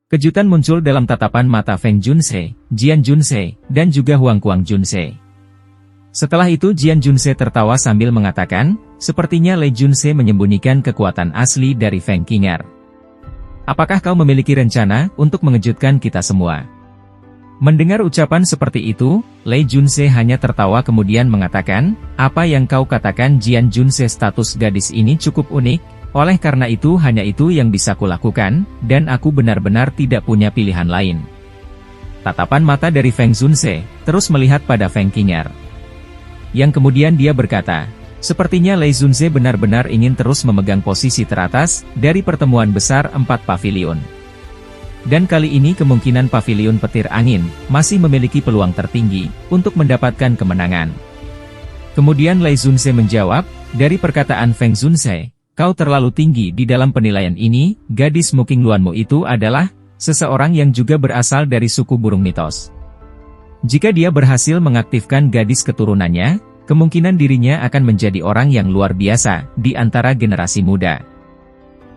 Kejutan muncul dalam tatapan mata Feng Junse, Jian Junse, dan juga Huang Kuang Junse. Setelah itu Jian Junse tertawa sambil mengatakan, sepertinya Lei Junse menyembunyikan kekuatan asli dari Feng Qing'er. Apakah kau memiliki rencana untuk mengejutkan kita semua? Mendengar ucapan seperti itu, Lei Junse hanya tertawa kemudian mengatakan, apa yang kau katakan Jian Junse, status gadis ini cukup unik. Oleh karena itu hanya itu yang bisa kulakukan, dan aku benar-benar tidak punya pilihan lain. Tatapan mata dari Feng Junse terus melihat pada Feng Qing'er. Yang kemudian dia berkata, sepertinya Lei Junse benar-benar ingin terus memegang posisi teratas dari pertemuan besar 4 pavilion. Dan kali ini kemungkinan pavilion petir angin masih memiliki peluang tertinggi untuk mendapatkan kemenangan. Kemudian Lei Junse menjawab, dari perkataan Feng Junse, kau terlalu tinggi di dalam penilaian ini, gadis Muking Luanmu itu adalah seseorang yang juga berasal dari suku burung mitos. Jika dia berhasil mengaktifkan gadis keturunannya, kemungkinan dirinya akan menjadi orang yang luar biasa di antara generasi muda.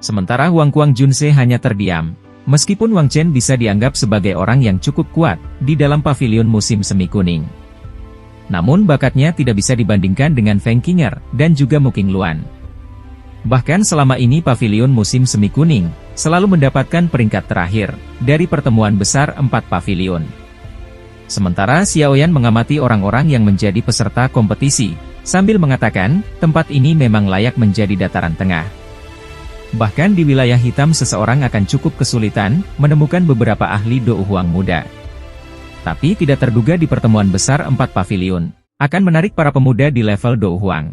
Sementara Huang Kuang Junse hanya terdiam, meskipun Wang Chen bisa dianggap sebagai orang yang cukup kuat di dalam pavilion musim semi kuning. Namun bakatnya tidak bisa dibandingkan dengan Feng Qing'er dan juga Muking Luan. Bahkan selama ini pavilion musim semi kuning selalu mendapatkan peringkat terakhir dari pertemuan besar 4 pavilion. Sementara Xiaoyan mengamati orang-orang yang menjadi peserta kompetisi, sambil mengatakan, tempat ini memang layak menjadi dataran tengah. Bahkan di wilayah hitam seseorang akan cukup kesulitan menemukan beberapa ahli Do Huang muda. Tapi tidak terduga di pertemuan besar 4 pavilion akan menarik para pemuda di level Do Huang.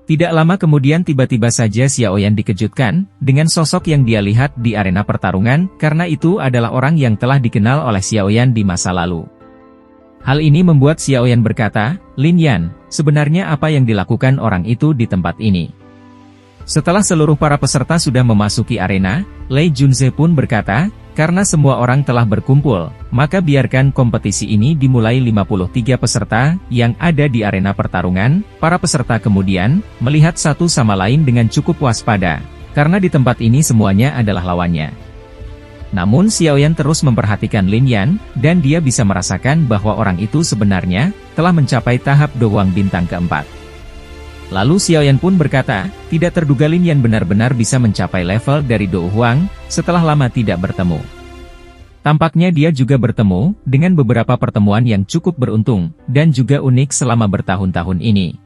Tidak lama kemudian tiba-tiba saja Xiaoyan dikejutkan dengan sosok yang dia lihat di arena pertarungan, karena itu adalah orang yang telah dikenal oleh Xiaoyan di masa lalu. Hal ini membuat Xiaoyan berkata, Lin Yan, sebenarnya apa yang dilakukan orang itu di tempat ini? Setelah seluruh para peserta sudah memasuki arena, Lei Junse pun berkata, karena semua orang telah berkumpul, maka biarkan kompetisi ini dimulai. 53 peserta yang ada di arena pertarungan, para peserta kemudian melihat satu sama lain dengan cukup waspada, karena di tempat ini semuanya adalah lawannya. Namun Xiaoyan terus memperhatikan Lin Yan, dan dia bisa merasakan bahwa orang itu sebenarnya telah mencapai tahap Do Huang bintang keempat. Lalu Xiaoyan pun berkata, tidak terduga Lin Yan benar-benar bisa mencapai level dari Do Huang, setelah lama tidak bertemu. Tampaknya dia juga bertemu dengan beberapa pertemuan yang cukup beruntung, dan juga unik selama bertahun-tahun ini.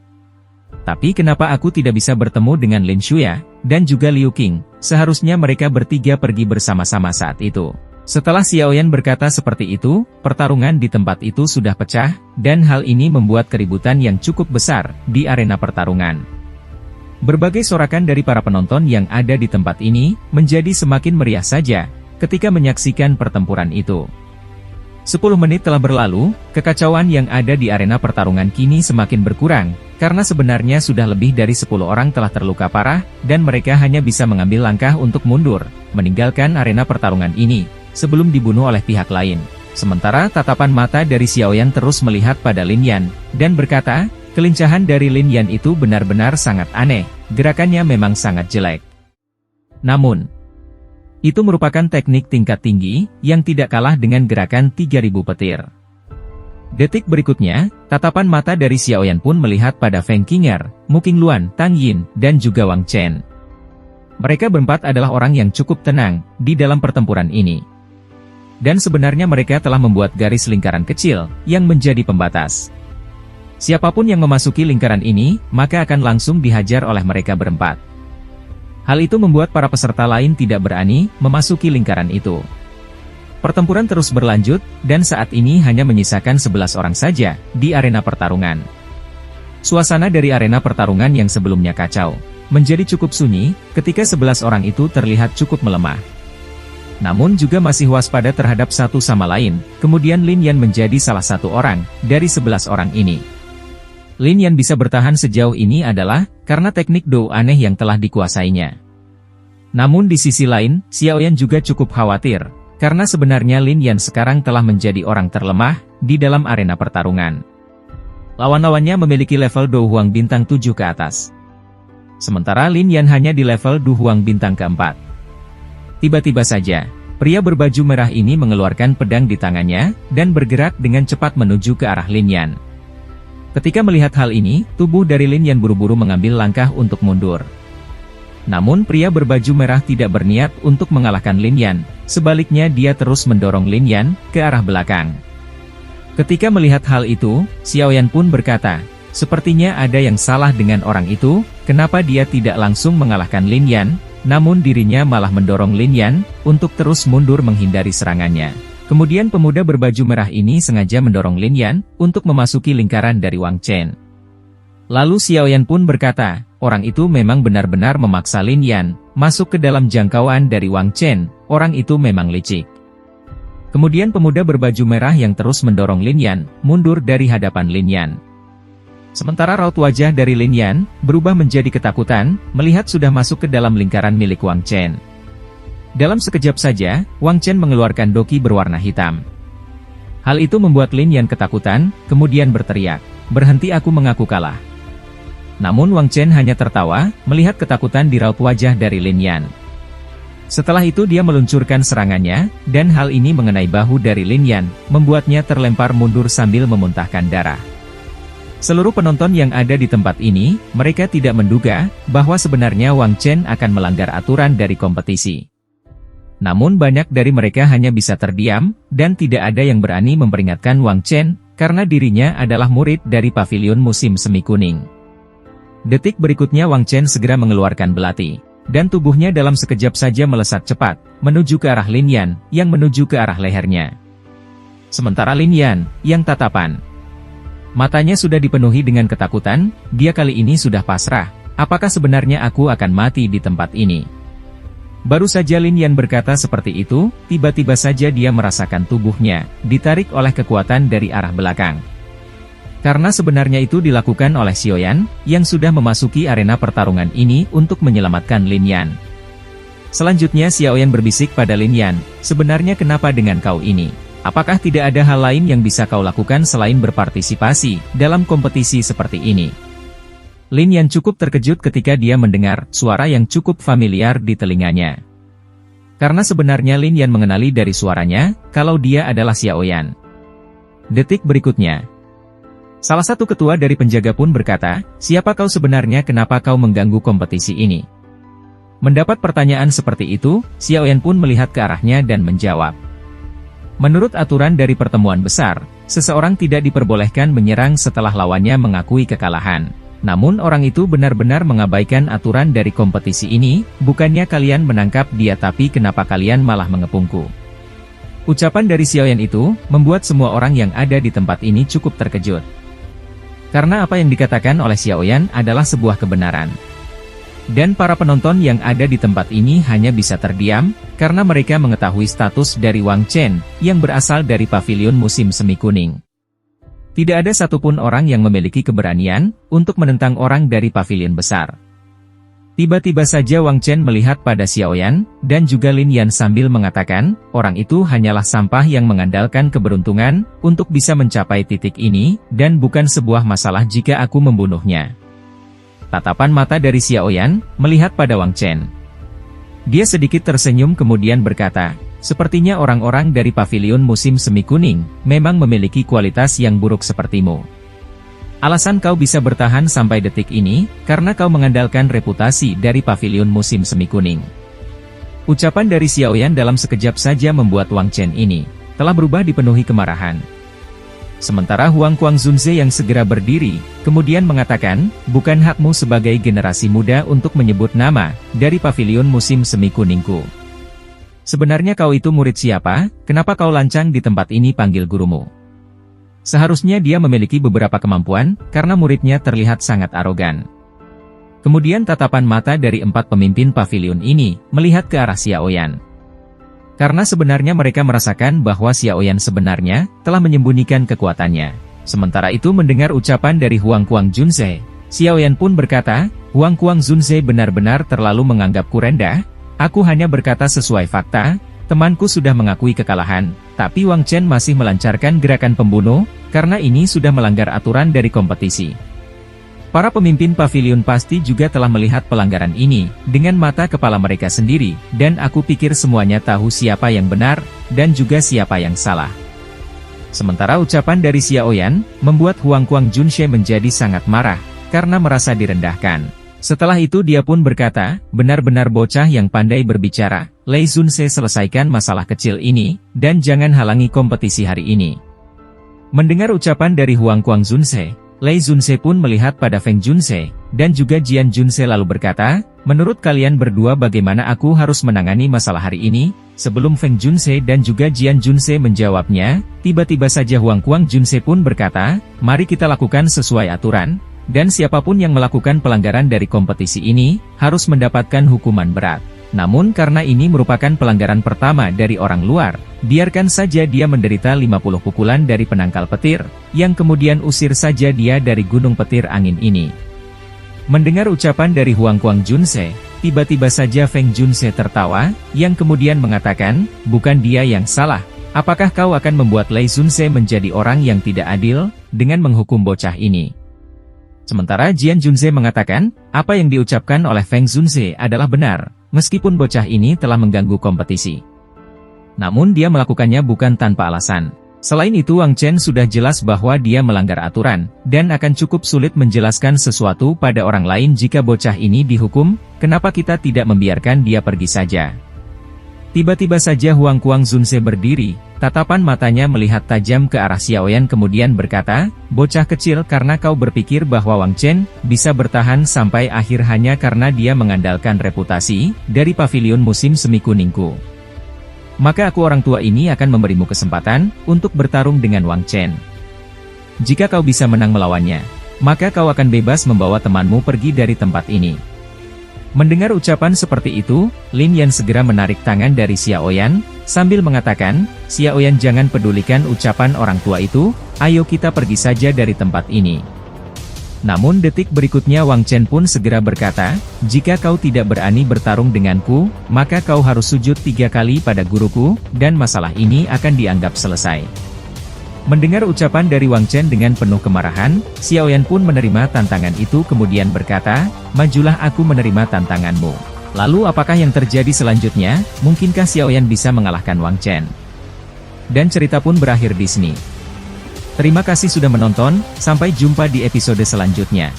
Tapi kenapa aku tidak bisa bertemu dengan Lin Shuya, dan juga Liu Qing, seharusnya mereka bertiga pergi bersama-sama saat itu. Setelah Xiaoyan berkata seperti itu, pertarungan di tempat itu sudah pecah, dan hal ini membuat keributan yang cukup besar di arena pertarungan. Berbagai sorakan dari para penonton yang ada di tempat ini, menjadi semakin meriah saja, ketika menyaksikan pertempuran itu. 10 menit telah berlalu, kekacauan yang ada di arena pertarungan kini semakin berkurang, karena sebenarnya sudah lebih dari 10 orang telah terluka parah, dan mereka hanya bisa mengambil langkah untuk mundur, meninggalkan arena pertarungan ini, sebelum dibunuh oleh pihak lain. Sementara tatapan mata dari Xiaoyan terus melihat pada Lin Yan, dan berkata, kelincahan dari Lin Yan itu benar-benar sangat aneh, gerakannya memang sangat jelek. Namun, itu merupakan teknik tingkat tinggi, yang tidak kalah dengan gerakan 3000 petir. Detik berikutnya, tatapan mata dari Xiaoyan pun melihat pada Feng Qing'er, Muking Luan, Tang Yin, dan juga Wang Chen. Mereka berempat adalah orang yang cukup tenang di dalam pertempuran ini. Dan sebenarnya mereka telah membuat garis lingkaran kecil yang menjadi pembatas. Siapapun yang memasuki lingkaran ini, maka akan langsung dihajar oleh mereka berempat. Hal itu membuat para peserta lain tidak berani memasuki lingkaran itu. Pertempuran terus berlanjut, dan saat ini hanya menyisakan 11 orang saja di arena pertarungan. Suasana dari arena pertarungan yang sebelumnya kacau menjadi cukup sunyi ketika 11 orang itu terlihat cukup melemah. Namun juga masih waspada terhadap satu sama lain, kemudian Lin Yan menjadi salah satu orang dari 11 orang ini. Lin Yan bisa bertahan sejauh ini adalah karena teknik Do aneh yang telah dikuasainya. Namun di sisi lain, Xiaoyan juga cukup khawatir, karena sebenarnya Lin Yan sekarang telah menjadi orang terlemah di dalam arena pertarungan. Lawan-lawannya memiliki level Do Huang bintang 7 ke atas. Sementara Lin Yan hanya di level Do Huang bintang keempat. Tiba-tiba saja, Pria berbaju merah ini mengeluarkan pedang di tangannya, dan bergerak dengan cepat menuju ke arah Lin Yan. Ketika melihat hal ini, tubuh dari Lin Yan buru-buru mengambil langkah untuk mundur. Namun pria berbaju merah tidak berniat untuk mengalahkan Lin Yan, sebaliknya dia terus mendorong Lin Yan ke arah belakang. Ketika melihat hal itu, Xiao Yan pun berkata, sepertinya ada yang salah dengan orang itu, kenapa dia tidak langsung mengalahkan Lin Yan, namun dirinya malah mendorong Lin Yan untuk terus mundur menghindari serangannya. Kemudian pemuda berbaju merah ini sengaja mendorong Lin Yan untuk memasuki lingkaran dari Wang Chen. Lalu Xiao Yan pun berkata, orang itu memang benar-benar memaksa Lin Yan masuk ke dalam jangkauan dari Wang Chen, orang itu memang licik. Kemudian pemuda berbaju merah yang terus mendorong Lin Yan mundur dari hadapan Lin Yan. Sementara raut wajah dari Lin Yan berubah menjadi ketakutan, melihat sudah masuk ke dalam lingkaran milik Wang Chen. Dalam sekejap saja, Wang Chen mengeluarkan doki berwarna hitam. Hal itu membuat Lin Yan ketakutan, kemudian berteriak, "Berhenti, aku mengaku kalah." Namun Wang Chen hanya tertawa, melihat ketakutan di raut wajah dari Lin Yan. Setelah itu dia meluncurkan serangannya, dan hal ini mengenai bahu dari Lin Yan, membuatnya terlempar mundur sambil memuntahkan darah. Seluruh penonton yang ada di tempat ini, mereka tidak menduga bahwa sebenarnya Wang Chen akan melanggar aturan dari kompetisi. Namun banyak dari mereka hanya bisa terdiam, dan tidak ada yang berani memperingatkan Wang Chen, karena dirinya adalah murid dari pavilion musim semi kuning. Detik berikutnya Wang Chen segera mengeluarkan belati, dan tubuhnya dalam sekejap saja melesat cepat, menuju ke arah Lin Yan, yang menuju ke arah lehernya. Sementara Lin Yan, yang tatapan matanya sudah dipenuhi dengan ketakutan, dia kali ini sudah pasrah, apakah sebenarnya aku akan mati di tempat ini? Baru saja Lin Yan berkata seperti itu, tiba-tiba saja dia merasakan tubuhnya ditarik oleh kekuatan dari arah belakang. Karena sebenarnya itu dilakukan oleh Xiao Yan, yang sudah memasuki arena pertarungan ini untuk menyelamatkan Lin Yan. Selanjutnya Xiao Yan berbisik pada Lin Yan, sebenarnya kenapa dengan kau ini? Apakah tidak ada hal lain yang bisa kau lakukan selain berpartisipasi dalam kompetisi seperti ini? Lin Yan cukup terkejut ketika dia mendengar suara yang cukup familiar di telinganya. Karena sebenarnya Lin Yan mengenali dari suaranya, kalau dia adalah Xiao Yan. Detik berikutnya, salah satu ketua dari penjaga pun berkata, siapa kau sebenarnya, kenapa kau mengganggu kompetisi ini? Mendapat pertanyaan seperti itu, Xiao Yan pun melihat ke arahnya dan menjawab. Menurut aturan dari pertemuan besar, seseorang tidak diperbolehkan menyerang setelah lawannya mengakui kekalahan. Namun orang itu benar-benar mengabaikan aturan dari kompetisi ini, bukannya kalian menangkap dia tapi kenapa kalian malah mengepungku? Ucapan dari Xiao Yan itu, membuat semua orang yang ada di tempat ini cukup terkejut. Karena apa yang dikatakan oleh Xiao Yan adalah sebuah kebenaran. Dan para penonton yang ada di tempat ini hanya bisa terdiam, karena mereka mengetahui status dari Wang Chen, yang berasal dari pavilion musim semi kuning. Tidak ada satupun orang yang memiliki keberanian, untuk menentang orang dari pavilion besar. Tiba-tiba saja Wang Chen melihat pada Xiao Yan, dan juga Lin Yan sambil mengatakan, orang itu hanyalah sampah yang mengandalkan keberuntungan, untuk bisa mencapai titik ini, dan bukan sebuah masalah jika aku membunuhnya. Tatapan mata dari Xiao Yan, melihat pada Wang Chen. Dia sedikit tersenyum kemudian berkata, sepertinya orang-orang dari pavilion musim semi kuning, memang memiliki kualitas yang buruk sepertimu. Alasan kau bisa bertahan sampai detik ini, karena kau mengandalkan reputasi dari pavilion musim semi kuning. Ucapan dari Xiao Yan dalam sekejap saja membuat Wang Chen ini, telah berubah dipenuhi kemarahan. Sementara Huang Kuangzunze yang segera berdiri, kemudian mengatakan, bukan hakmu sebagai generasi muda untuk menyebut nama dari pavilion musim semi kuningku. Sebenarnya kau itu murid siapa, kenapa kau lancang di tempat ini, panggil gurumu. Seharusnya dia memiliki beberapa kemampuan, karena muridnya terlihat sangat arogan. Kemudian tatapan mata dari 4 pemimpin pavilion ini, melihat ke arah Xiao Yan. Karena sebenarnya mereka merasakan bahwa Xiao Yan sebenarnya telah menyembunyikan kekuatannya. Sementara itu mendengar ucapan dari Huang Kuangzunze, Xiao Yan pun berkata, Huang Kuangzunze benar-benar terlalu menganggapku rendah, aku hanya berkata sesuai fakta, temanku sudah mengakui kekalahan, tapi Wang Chen masih melancarkan gerakan pembunuh, karena ini sudah melanggar aturan dari kompetisi. Para pemimpin pavilion pasti juga telah melihat pelanggaran ini, dengan mata kepala mereka sendiri, dan aku pikir semuanya tahu siapa yang benar, dan juga siapa yang salah. Sementara ucapan dari Xiaoyan, membuat Huang Kuang Junshe menjadi sangat marah, karena merasa direndahkan. Setelah itu dia pun berkata, benar-benar bocah yang pandai berbicara, Lei Junse selesaikan masalah kecil ini, dan jangan halangi kompetisi hari ini. Mendengar ucapan dari Huang Kuang Junse, Lei Junse pun melihat pada Feng Junse, dan juga Jian Junse lalu berkata, menurut kalian berdua bagaimana aku harus menangani masalah hari ini? Sebelum Feng Junse dan juga Jian Junse menjawabnya, tiba-tiba saja Huang Kuang Junse pun berkata, mari kita lakukan sesuai aturan, dan siapapun yang melakukan pelanggaran dari kompetisi ini, harus mendapatkan hukuman berat. Namun karena ini merupakan pelanggaran pertama dari orang luar, biarkan saja dia menderita 50 pukulan dari penangkal petir, yang kemudian usir saja dia dari gunung petir angin ini. Mendengar ucapan dari Huang Kuang Junse, tiba-tiba saja Feng Junse tertawa, yang kemudian mengatakan, bukan dia yang salah. Apakah kau akan membuat Lei Junse menjadi orang yang tidak adil, dengan menghukum bocah ini? Sementara Jian Junse mengatakan, apa yang diucapkan oleh Feng Junse adalah benar, meskipun bocah ini telah mengganggu kompetisi. Namun dia melakukannya bukan tanpa alasan. Selain itu Wang Chen sudah jelas bahwa dia melanggar aturan, dan akan cukup sulit menjelaskan sesuatu pada orang lain jika bocah ini dihukum, kenapa kita tidak membiarkan dia pergi saja. Tiba-tiba saja Huang Kuang Junse berdiri, tatapan matanya melihat tajam ke arah Xiaoyan kemudian berkata, bocah kecil karena kau berpikir bahwa Wang Chen bisa bertahan sampai akhir hanya karena dia mengandalkan reputasi dari pavilion musim semi kuningku. Maka aku orang tua ini akan memberimu kesempatan untuk bertarung dengan Wang Chen. Jika kau bisa menang melawannya, maka kau akan bebas membawa temanmu pergi dari tempat ini. Mendengar ucapan seperti itu, Lin Yan segera menarik tangan dari Xiaoyan, sambil mengatakan, Xiaoyan jangan pedulikan ucapan orang tua itu, ayo kita pergi saja dari tempat ini. Namun detik berikutnya Wang Chen pun segera berkata, jika kau tidak berani bertarung denganku, maka kau harus sujud 3 kali pada guruku, dan masalah ini akan dianggap selesai. Mendengar ucapan dari Wang Chen dengan penuh kemarahan, Xiaoyan pun menerima tantangan itu kemudian berkata, majulah aku menerima tantanganmu. Lalu apakah yang terjadi selanjutnya? Mungkinkah Xiaoyan bisa mengalahkan Wang Chen? Dan cerita pun berakhir di sini. Terima kasih sudah menonton, sampai jumpa di episode selanjutnya.